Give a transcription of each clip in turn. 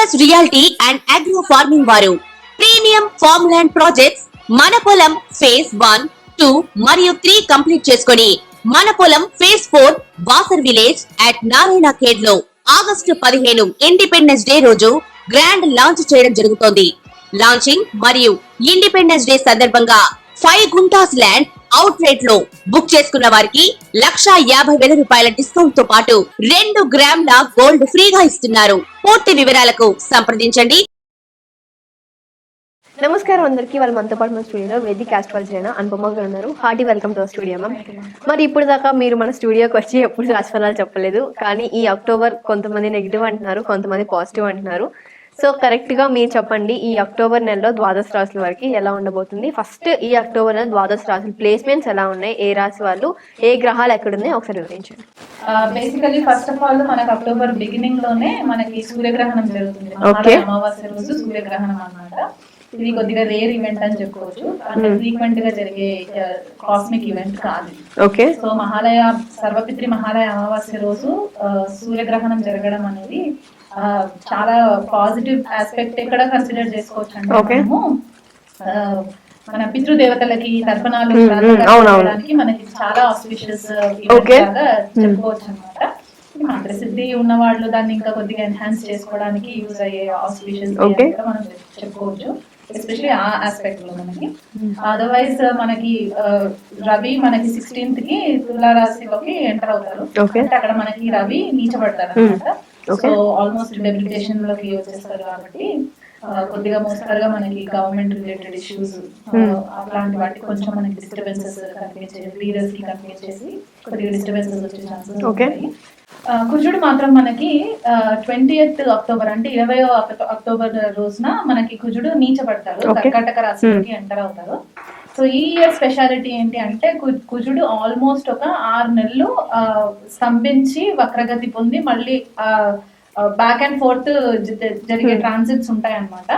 Focus reality and agro farming వారు premium farm land projects మన పొలం ఫేజ్ 1, 2 మరియు 3 కంప్లీట్ చేసుకొని మన పొలం phase 4 Wasar village at Narayana Khed లో ఆగస్టు 15 ఇండిపెండెన్స్ డే రోజు గ్రాండ్ లాంచ్ చేయడం జరుగుతోంది. లాంచింగ్ మరియు ఇండిపెండెన్స్ డే సందర్భంగా 5 గుంటాస్ ల్యాండ్ అవుట్ రేట్ లో బుక్ చేసుకున్న వారికి 1,50,000 రూపాయల డిస్కౌంట్ తో పాటు 2 గ్రాముల గోల్డ్ ఫ్రీగా ఇస్తున్నారు. పూర్తి వివరాలకు సంప్రదించండి. నమస్కారం అందరికీ. వాళ్ళు మనతో పాటు మన స్టూడియోలో వేదిక ఆస్ట్రాలజీ అయిన అనుపమ గారు ఉన్నారు. Hearty welcome to studio ma'am. మరి ఇప్పుడు దాకా మీరు మన స్టూడియోకి వచ్చి ఎప్పుడు రాశిఫలాలు చెప్పలేదు, కానీ ఈ అక్టోబర్ కొంతమంది నెగిటివ్ అంటున్నారు, కొంతమంది పాజిటివ్ అంటున్నారు. సో కరెక్ట్ గా మీరు చెప్పండి, ఈ అక్టోబర్ నెలలో ద్వాదశ రాశుల వరకు ఎలా ఉండబోతుంది? ఫస్ట్ ఈ అక్టోబర్ నెల ద్వాదశ రాశుల ప్లేస్మెంట్స్ ఎలా ఉన్నాయి, ఏ రాశి వాళ్ళు, ఏ గ్రహాలు ఎక్కడున్నాయి ఒకసారి వివరించండి. బేసికలీ ఫస్ట్ ఆఫ్ ఆల్ మనకి అక్టోబర్ బిగినింగ్ లోనే మనకి సూర్యగ్రహణం జరుగుతుంది. అమావాస్య రోజు సూర్యగ్రహణం అన్నమాట. ఇది కొద్దిగా రేర్ ఈవెంట్ అని చెప్పుకోవచ్చు, అంటే ఫ్రీక్వెంట్ గా జరిగే కాస్మిక్ ఈవెంట్ కాదు. ఓకే. సో మహాలయ సర్వపిత్రి మహాలయ అమావాస్య రోజు సూర్యగ్రహణం జరగడం అనేది చాలా పాజిటివ్ ఆస్పెక్ట్ ఎక్కడ కన్సిడర్ చేసుకోవచ్చు అంటే, మన పితృదేవతలకి తర్పణాలు చేయడానికి మనకి చాలా ఆస్పిషియస్ చెప్పుకోవచ్చు అనమాట. ప్రసిద్ధి ఉన్న వాళ్ళు దాన్ని ఇంకా కొద్దిగా ఎన్హాన్స్ చేసుకోవడానికి యూజ్ అయ్యే ఆస్పిషియస్ మనం చెప్పుకోవచ్చు, ఎస్పెషల్లీ ఆ ఆస్పెక్ట్ లో మనకి. అదర్వైజ్ మనకి రవి మనకి 16th కి తులారాశిలోకి ఎంటర్ అవుతారు. అంటే అక్కడ మనకి రవి నీచబడతారు అనమాట. సో ఆల్మోస్ట్ డెప్యుటేషన్ లోకి వచ్చేస్తారు కాబట్టి కొద్దిగా మోస్తరుగా మనకి గవర్నమెంట్ రిలేటెడ్ ఇష్యూస్ అలాంటి వాటికి కొంచెం మనకి డిస్టర్బెన్సెస్ కనిపించేది, లీడర్స్ కి కనిపించేసి కొద్దిగా డిస్టర్బెన్సెస్ వచ్చే ఛాన్సెస్ ఉంటాయి. కుజుడు మాత్రం మనకి 20th అక్టోబర్ అంటే 20వ అక్టోబర్ రోజున మనకి కుజుడు నీచబడతారు, కర్కాటక రాశిలోకి ఎంటర్ అవుతారు. సో ఈ ఇయర్ స్పెషాలిటీ ఏంటి అంటే, కుజుడు ఆల్మోస్ట్ ఒక 6 నెలలు స్తంభించి వక్రగతి పొంది మళ్ళీ బ్యాక్ అండ్ ఫోర్త్ జరిగే ట్రాన్సిట్స్ ఉంటాయి అన్నమాట.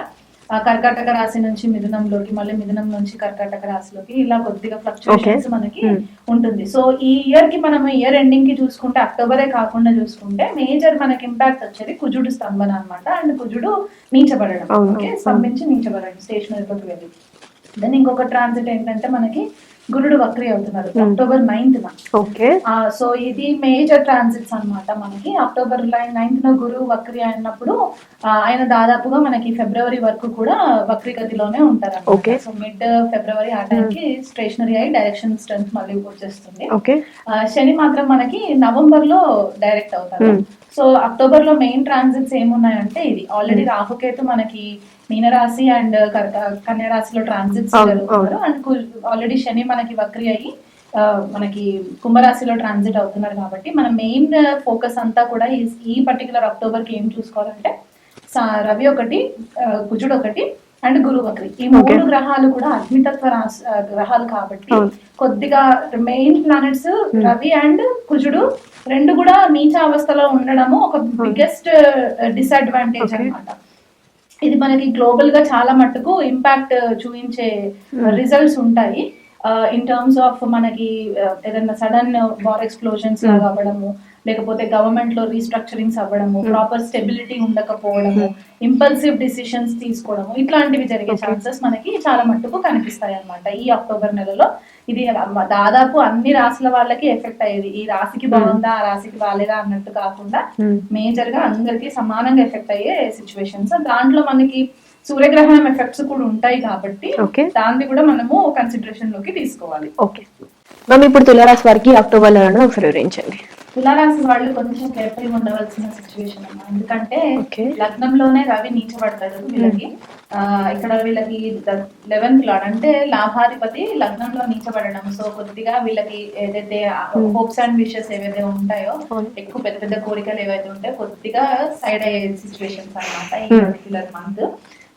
కర్కాటక రాశి నుంచి మిథునంలోకి, మళ్ళీ మిథునం నుంచి కర్కాటక రాశిలోకి, ఇలా కొద్దిగా ఫ్లక్చుయేషన్స్ మనకి ఉంటుంది. సో ఈ ఇయర్ కి మనం ఇయర్ ఎండింగ్ కి చూసుకుంటే, అక్టోబరే కాకుండా చూసుకుంటే మేజర్ మనకి ఇంపాక్ట్ వచ్చేది కుజుడు స్తంభన అనమాట. అండ్ కుజుడు నీచబడడం, ఓకే, స్తంభించి నీచబడడం, స్టేషనరీలోకి వెళ్ళి. దెన్ ఇంకొక ట్రాన్సిట్ ఏంటంటే మనకి గురుడు వక్రీ అవుతున్నారు అక్టోబర్ 9th. ఓకే. సో ఇది మేజర్ ట్రాన్సిట్స్ అన్నమాట మనకి. అక్టోబర్ 9th గురువు వక్రీ అయినప్పుడు ఆయన దాదాపుగా మనకి ఫిబ్రవరి వరకు కూడా వక్రీ గతిలోనే ఉంటారు. సో మిడ్ ఫిబ్రవరి ఆ టైంకి స్టేషనరీ అయి డైరెక్షన్ స్ట్రెంత్ మళ్ళీ వచ్చేస్తుంది. శని మాత్రం మనకి నవంబర్ లో డైరెక్ట్ అవుతారు. సో అక్టోబర్ లో మెయిన్ ట్రాన్సిట్స్ ఏమున్నాయంటే, ఇది ఆల్రెడీ రాహుకేతు మనకి మీనరాశి అండ్ కన్యా రాశిలో ట్రాన్సిట్స్ జరుగుతున్నారు. అండ్ ఆల్రెడీ శని మనకి వక్రీ అయ్యి మనకి కుంభరాశిలో ట్రాన్సిట్ అవుతున్నారు. కాబట్టి మన మెయిన్ ఫోకస్ అంతా కూడా ఈ పర్టికులర్ అక్టోబర్ కి ఏం చూసుకోవాలంటే, రవి ఒకటి, కుజుడు ఒకటి అండ్ గురు వక్రి, ఈ 3 గ్రహాలు కూడా అగ్నితత్వ గ్రహాలు కాబట్టి కొద్దిగా మెయిన్ ప్లానెట్స్ రవి అండ్ కుజుడు 2 కూడా నీచ అవస్థలో ఉండడము ఒక బిగ్గెస్ట్ డిసడ్వాంటేజ్ అన్నమాట. ఇది మనకి గ్లోబల్ గా చాలా మట్టుకు ఇంపాక్ట్ చూపించే రిజల్ట్స్ ఉంటాయి. ఇన్ టర్మ్స్ ఆఫ్ మనకి ఏదైనా సడన్ వార్ ఎక్స్ప్లోజన్స్ లాగా అవ్వడము, లేకపోతే గవర్నమెంట్ లో రీస్ట్రక్చరింగ్స్ అవ్వడము, ప్రాపర్ స్టెబిలిటీ ఉండకపోవడము, ఇంపల్సివ్ డిసిషన్స్ తీసుకోవడము, ఇట్లాంటివి జరిగే ఛాన్సెస్ మనకి చాలా మట్టుకు కనిపిస్తాయి అన్నమాట ఈ అక్టోబర్ నెలలో. ఇది దాదాపు అన్ని రాశుల వాళ్ళకి ఎఫెక్ట్ అయ్యేది. ఈ రాశికి బాగుందా, ఆ రాశికి బాలేదా అన్నట్టు కాకుండా మేజర్ గా అందరికి సమానంగా ఎఫెక్ట్ అయ్యే సిచ్యువేషన్స్. దాంట్లో మనకి సూర్యగ్రహణం ఎఫెక్ట్స్ కూడా ఉంటాయి కాబట్టి దాన్ని కూడా మనము కన్సిడరేషన్ లోకి తీసుకోవాలి. ఓకే మ్యామ్, ఇప్పుడు తులారాశి వారికి అక్టోబర్ లో ఒకసారి వివరించండి. తులారాశి వాళ్ళు కొంచెం కేర్ఫుల్ గా ఉండవలసిన సిచ్యువేషన్ అన్నమాట. ఎందుకంటే లగ్నంలోనే రవి నీచబడతాడు వీళ్ళకి. ఇక్కడ వీళ్ళకి 11th లార్డ్ అంటే లాభాధిపతి లగ్నంలో నీచబడడం. సో కొద్దిగా వీళ్ళకి ఏదైతే హోప్స్ అండ్ విషెస్ ఏవైతే ఉంటాయో, ఎక్కువ పెద్ద పెద్ద కోరికలు ఏవైతే ఉంటాయో కొద్దిగా సైడ్ అయ్యే సిచ్యువేషన్స్ అన్నమాట ఈ పర్టికులర్ మంత్.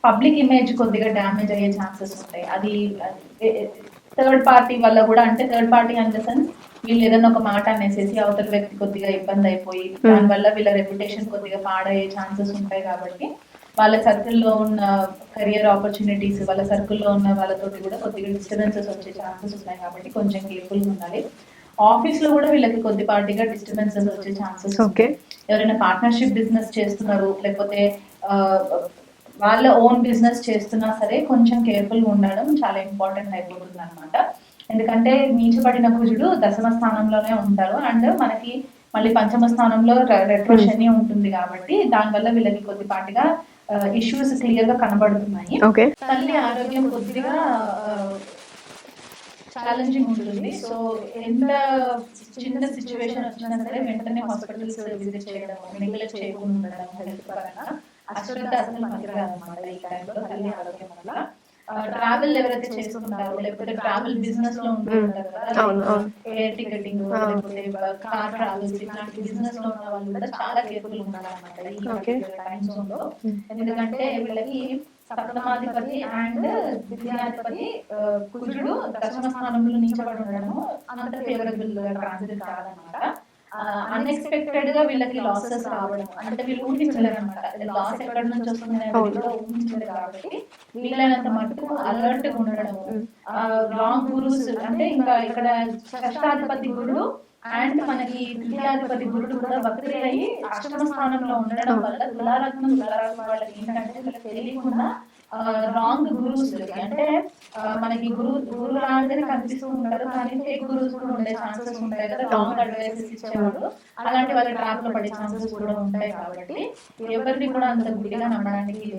పబ్లిక్ ఇమేజ్ కొద్దిగా డ్యామేజ్ అయ్యే ఛాన్సెస్ ఉంటాయి. అది థర్డ్ పార్టీ వల్ల కూడా, అంటే third party in the sense వీళ్ళు ఏదైనా ఒక మాట అనేసేసి అవతల వ్యక్తి కొద్దిగా ఇబ్బంది అయిపోయి దానివల్ల వీళ్ళ రెప్యుటేషన్ కొద్దిగా పాడయ్యే ఛాన్సెస్ ఉంటాయి. కాబట్టి వాళ్ళ సర్కిల్లో ఉన్న కెరియర్ ఆపర్చునిటీస్, వాళ్ళ సర్కిల్లో ఉన్న వాళ్ళతోటి కూడా కొద్దిగా డిస్టర్బెన్సెస్ వచ్చే ఛాన్సెస్ ఉన్నాయి. కాబట్టి కొంచెం కేర్ఫుల్గా ఉండాలి. ఆఫీస్ లో కూడా వీళ్ళకి కొద్దిపాటిగా డిస్టర్బెన్సెస్ వచ్చే ఛాన్సెస్. ఎవరైనా పార్ట్నర్షిప్ బిజినెస్ చేస్తున్నారు, లేకపోతే వాళ్ళ ఓన్ బిజినెస్ చేస్తున్నా సరే కొంచెం కేర్ఫుల్ గా ఉండడం చాలా ఇంపార్టెంట్ అయిపోతుంది అనమాట. ఎందుకంటే నీచబడిన కుజుడు దశమ స్థానంలోనే ఉంటారు అండ్ మనకి మళ్ళీ పంచమ స్థానంలో రెట్రో శని ఉంటుంది కాబట్టి దానివల్ల వీళ్ళకి కొద్దిపాటిగా ఇష్యూస్ క్లియర్ గా కనబడుతున్నాయి. తల్లి ఆరోగ్యం కొద్దిగా ఛాలెంజింగ్ ఉంటుంది. సో ఎంత చిన్న సిచ్యువేషన్ వచ్చినా సరే వెంటనే హాస్పిటల్స్ విజిట్ చేయడం, నెగ్లెక్ట్ చేయకుండా ఉండడం హెల్త్ పరంగా అశ్రద్ధ అసలు పనికిరాదన్నమాట ఈ టైంలో తల్లి ఆరోగ్యం వల్ల. ట్రావెల్ ఎవరైతే చేస్తుంటారో లేకపోతే ట్రావెల్ బిజినెస్ లో ఉంటుంటారు కదా, ఎయిర్ టికెటింగ్ లేకపోతే కార్ ట్రావెల్స్ ఇట్లాంటి బిజినెస్ లో ఉన్న వాళ్ళు కూడా చాలా కేర్ఫుల్ ఉండాలన్నమాట ఈ టైం జోన్ లో. ఎందుకంటే వీళ్ళకి సప్తమాధిపతి అండ్ ద్వితీయాధిపతి కుజుడు దశమ స్థానంలో నీచబడి ఉండడము అంత ఫేవరబుల్ ట్రాన్సిట్ కాదనమాట. అన్ఎక్స్పెక్టెడ్ గా వీళ్ళకి లాసెస్ రావడం అంటే వీళ్ళు ఊహించలేరు అనమాట. లాస్ ఎక్కడి నుంచి వస్తుంది ఊహించలేదు కాబట్టి వీళ్ళైనంత మటుకు అలర్ట్ గా ఉండడము. రాంగ్ గురుస్ అంటే ఇంకా ఇక్కడ షష్టాధిపతి గురుడు అండ్ మనకి తృతీయాధిపతి గురుడు కూడా వక్రీ అయ్యి అష్టమ స్థానంలో ఉండడం వల్ల తులాలగ్నం తులారాశి వాళ్ళకి ఏంటంటే వీళ్ళకి తెలియకుండా రాంగ్ గురుస్ అంటే మనకి గురు లాంటిది కనిపిస్తూ ఉంటారు కానీ ఫేక్ గురుస్ కూడా ఉండే ఛాన్సెస్ ఉంటాయి కదా, రాంగ్ అడ్వైసెస్ ఇచ్చేవాళ్ళు. అలాంటి వాళ్ళ ట్రాప్ లో పడే ఛాన్సెస్ కూడా ఉంటాయి కాబట్టి ఎవరిని కూడా అంత గుడిగా నమ్మడానికి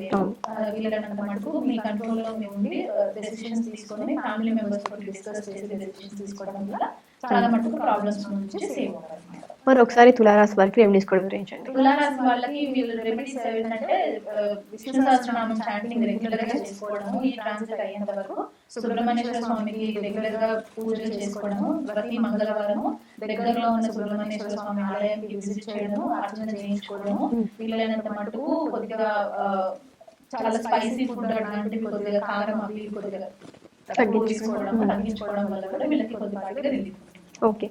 వీళ్ళనంత మటుకు మీ కంట్రోల్ లో ఉండి డెసిషన్స్ తీసుకొని ఫ్యామిలీ మెంబర్స్ తోటి డిస్కస్ చేసి డెసిషన్స్ తీసుకోవడం వల్ల చాలా మటుకు ప్రాబ్లమ్స్ నుంచి సేవ్ అవుతారు. మరి ఒకసారి తులారాశి వారికి రెమెడీస్ కూడా వివరించండి. తులారాశి వాళ్ళకి వీళ్ళు రెమెడీస్ ఏంటంటే విష్ణు సహస్రనామం చాంటింగ్ రెగ్యులర్ గా చేసుకోవడము, ఈ ట్రాన్సిట్ అయ్యేంత వరకు సుబ్రహ్మణ్యేశ్వర స్వామికి రెగ్యులర్ గా పూజలు చేసుకోవడము, ప్రతి మంగళవారము దగ్గరలో ఉన్న సుబ్రహ్మణ్యేశ్వర స్వామి ఆలయానికి విజిట్ చేయడము, అర్చన చేయించుకోవడము, వీళ్ళైనంత మటుకు కొద్దిగా చాలా స్పైసీ ఫుడ్ అలాంటివి కొద్దిగా కారం అవి కొద్దిగా తగ్గించుకోవడం వల్ల కూడా వీళ్ళకి కొద్దిగా రిలీఫ్. ఓకే,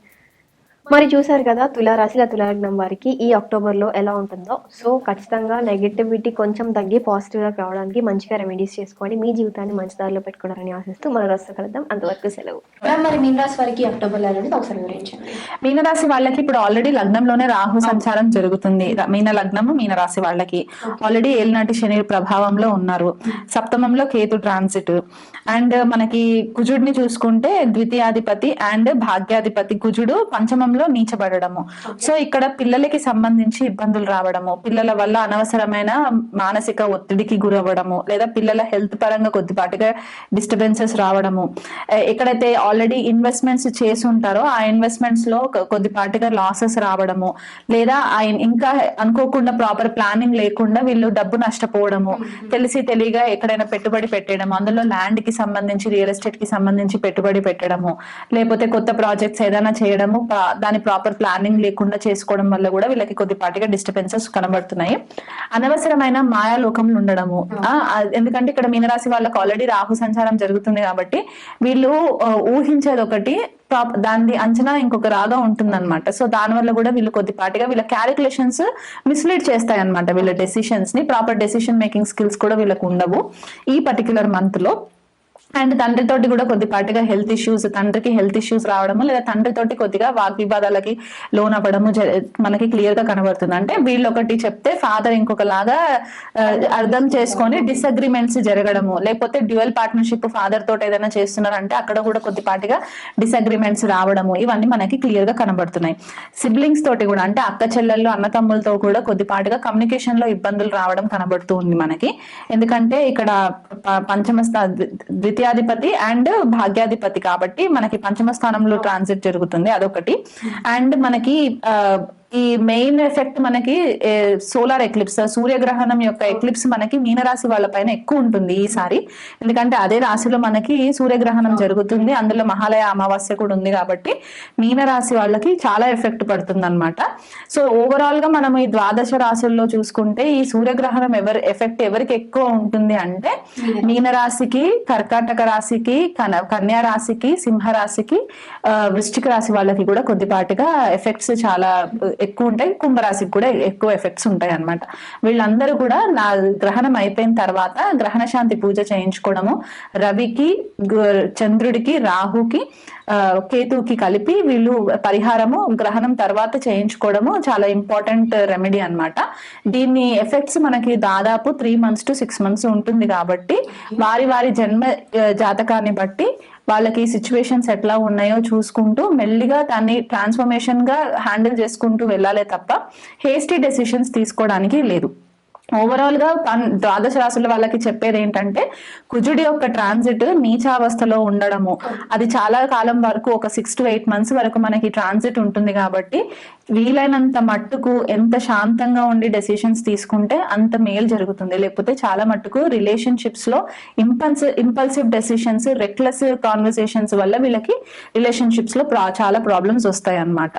మరి చూసారు కదా తులారాశి తులాలగ్నం వారికి ఈ అక్టోబర్ లో ఎలా ఉంటుందో. సో ఖచ్చితంగా నెగటివిటీ కొంచెం తగ్గి పాజిటివ్ గా రావడానికి మంచిగా రెమెడీస్ చేసుకోండి, మీ జీవితాన్ని మంచి దారిలో పెట్టుకున్నారని ఆశిస్తూ మన రోజు కలుద్దాం. అంతవరకు సెలవు. మరి మీనరాశి వారికి అక్టోబర్ లో ఒకసారి వివరించండి. మీనరాశి వాళ్ళకి ఇప్పుడు ఆల్రెడీ లగ్నంలోనే రాహు సంచారం జరుగుతుంది. మీన లగ్నము మీనరాశి వాళ్ళకి ఆల్రెడీ ఏలినాటి శని ప్రభావంలో ఉన్నారు. సప్తమంలో కేతు ట్రాన్సిట్ అండ్ మనకి కుజుడిని చూసుకుంటే ద్వితీయాధిపతి అండ్ భాగ్యాధిపతి కుజుడు పంచమంలో నీచబడము. సో ఇక్కడ పిల్లలకి సంబంధించి ఇబ్బందులు రావడము, పిల్లల వల్ల అనవసరమైన మానసిక ఒత్తిడికి గురవ్వడము, లేదా పిల్లల హెల్త్ పరంగా కొద్దిపాటిగా డిస్టర్బెన్సెస్ రావడము, ఎక్కడైతే ఆల్రెడీ ఇన్వెస్ట్మెంట్స్ చేసి ఉంటారో ఆ ఇన్వెస్ట్మెంట్స్ లో కొద్దిపాటిగా లాసెస్ రావడము, లేదా ఇంకా అనుకోకుండా ప్రాపర్ ప్లానింగ్ లేకుండా వీళ్ళు డబ్బు నష్టపోవడము, తెలిసి తెలియగా ఎక్కడైనా పెట్టుబడి పెట్టడము, అందులో ల్యాండ్ కి సంబంధించి రియల్ ఎస్టేట్ కి సంబంధించి పెట్టుబడి పెట్టడము, లేకపోతే కొత్త ప్రాజెక్ట్స్ ఏదైనా చేయడము దాని ప్రాపర్ ప్లానింగ్ లేకుండా చేసుకోవడం వల్ల కూడా వీళ్ళకి కొద్దిపాటిగా డిస్టర్బెన్సెస్ కనబడుతున్నాయి. అనవసరమైన మాయాలోకంలో ఉండడము, ఎందుకంటే ఇక్కడ మీనరాశి వాళ్ళకి ఆల్రెడీ రాహు సంచారం జరుగుతుంది కాబట్టి వీళ్ళు ఊహించేది ఒకటి, దాని అంచనా ఇంకొక రాగా ఉంటుంది అనమాట. సో దాని వల్ల కూడా వీళ్ళు కొద్దిపాటిగా వీళ్ళ క్యాలిక్యులేషన్స్ మిస్లీడ్ చేస్తాయి అనమాట. వీళ్ళ డెసిషన్స్ ని ప్రాపర్ డెసిషన్ మేకింగ్ స్కిల్స్ కూడా వీళ్ళకు ఉండవు ఈ పర్టికులర్ మంత్ లో. అండ్ తండ్రితోటి కూడా కొద్దిపాటిగా హెల్త్ ఇష్యూస్, తండ్రికి హెల్త్ ఇష్యూస్ రావడము, లేదా తండ్రితోటి కొద్దిగా వాగ్వివాదాలకి లోన్ అవ్వడము మనకి క్లియర్ గా కనబడుతుంది. అంటే వీళ్ళు ఒకటి చెప్తే ఫాదర్ ఇంకొకలాగా అర్థం చేసుకొని డిసగ్రిమెంట్స్ జరగడము, లేకపోతే డ్యూయల్ పార్ట్నర్షిప్ ఫాదర్ తోటి ఏదైనా చేస్తున్నారంటే అక్కడ కూడా కొద్దిపాటిగా డిసగ్రిమెంట్స్ రావడము, ఇవన్నీ మనకి క్లియర్ గా కనబడుతున్నాయి. సిబ్లింగ్స్ తోటి కూడా అంటే అక్క చెల్లెళ్ళు అన్నతమ్ములతో కూడా కొద్దిపాటిగా కమ్యూనికేషన్ లో ఇబ్బందులు రావడం కనబడుతూ ఉంది మనకి. ఎందుకంటే ఇక్కడ పంచమ ద్వితీయాధిపతి అండ్ భాగ్యాధిపతి కాబట్టి మనకి పంచమ స్థానంలో ట్రాన్సిట్ జరుగుతుంది, అదొకటి. అండ్ మనకి ఈ మెయిన్ ఎఫెక్ట్ మనకి సోలార్ ఎక్లిప్స్, సూర్యగ్రహణం యొక్క ఎక్లిప్స్ మనకి మీనరాశి వాళ్ళ పైన ఎక్కువ ఉంటుంది ఈసారి. ఎందుకంటే అదే రాశిలో మనకి సూర్యగ్రహణం జరుగుతుంది, అందులో మహాలయ అమావాస్య కూడా ఉంది కాబట్టి మీనరాశి వాళ్ళకి చాలా ఎఫెక్ట్ పడుతుంది అనమాట. సో ఓవరాల్ గా మనం ఈ ద్వాదశ రాశుల్లో చూసుకుంటే ఈ సూర్యగ్రహణం ఎఫెక్ట్ ఎవరికి ఎక్కువ ఉంటుంది అంటే మీనరాశికి, కర్కాటక రాశికి, కన్యా రాశికి, సింహ రాశికి, వృశ్చిక రాశి వాళ్ళకి కూడా కొద్దిపాటిగా ఎఫెక్ట్స్ చాలా ఎక్కువ ఉంటాయి, కుంభరాశికి కూడా ఎక్కువ ఎఫెక్ట్స్ ఉంటాయి అన్నమాట. వీళ్ళందరూ కూడా నా గ్రహణం అయిపోయిన తర్వాత గ్రహణ శాంతి పూజ చేయించుకోవడము, రవికి, చంద్రుడికి, రాహుకి, కేతువుకి కలిపి వీళ్ళు పరిహారము గ్రహణం తర్వాత చేయించుకోవడము చాలా ఇంపార్టెంట్ రెమెడీ అన్నమాట. దీన్ని ఎఫెక్ట్స్ మనకి దాదాపు 3 months to 6 months ఉంటుంది కాబట్టి వారి వారి జన్మ జాతకాన్ని బట్టి వాళ్ళకి సిచ్యువేషన్స్ ఎట్లా ఉన్నాయో చూసుకుంటూ మెల్లిగా దాన్ని ట్రాన్స్ఫర్మేషన్ గా హ్యాండిల్ చేసుకుంటూ వెళ్ళాలే తప్ప హేస్టీ డెసిషన్స్ తీసుకోవడానికి లేదు. ఓవరాల్ గా ద్వాదశ రాశుల వాళ్ళకి చెప్పేది ఏంటంటే కుజుడి యొక్క ట్రాన్సిట్ నీచావస్థలో ఉండడము, అది చాలా కాలం వరకు ఒక 6 to 8 months వరకు మనకి ట్రాన్సిట్ ఉంటుంది కాబట్టి వీలైనంత మట్టుకు ఎంత శాంతంగా ఉండి డెసిషన్స్ తీసుకుంటే అంత మేలు జరుగుతుంది. లేకపోతే చాలా మట్టుకు రిలేషన్షిప్స్ లో ఇంపల్సివ్ డెసిషన్స్, రెక్లెస్ కాన్వర్సేషన్స్ వల్ల వీళ్ళకి రిలేషన్షిప్స్ లో చాలా ప్రాబ్లమ్స్ వస్తాయి అన్నమాట.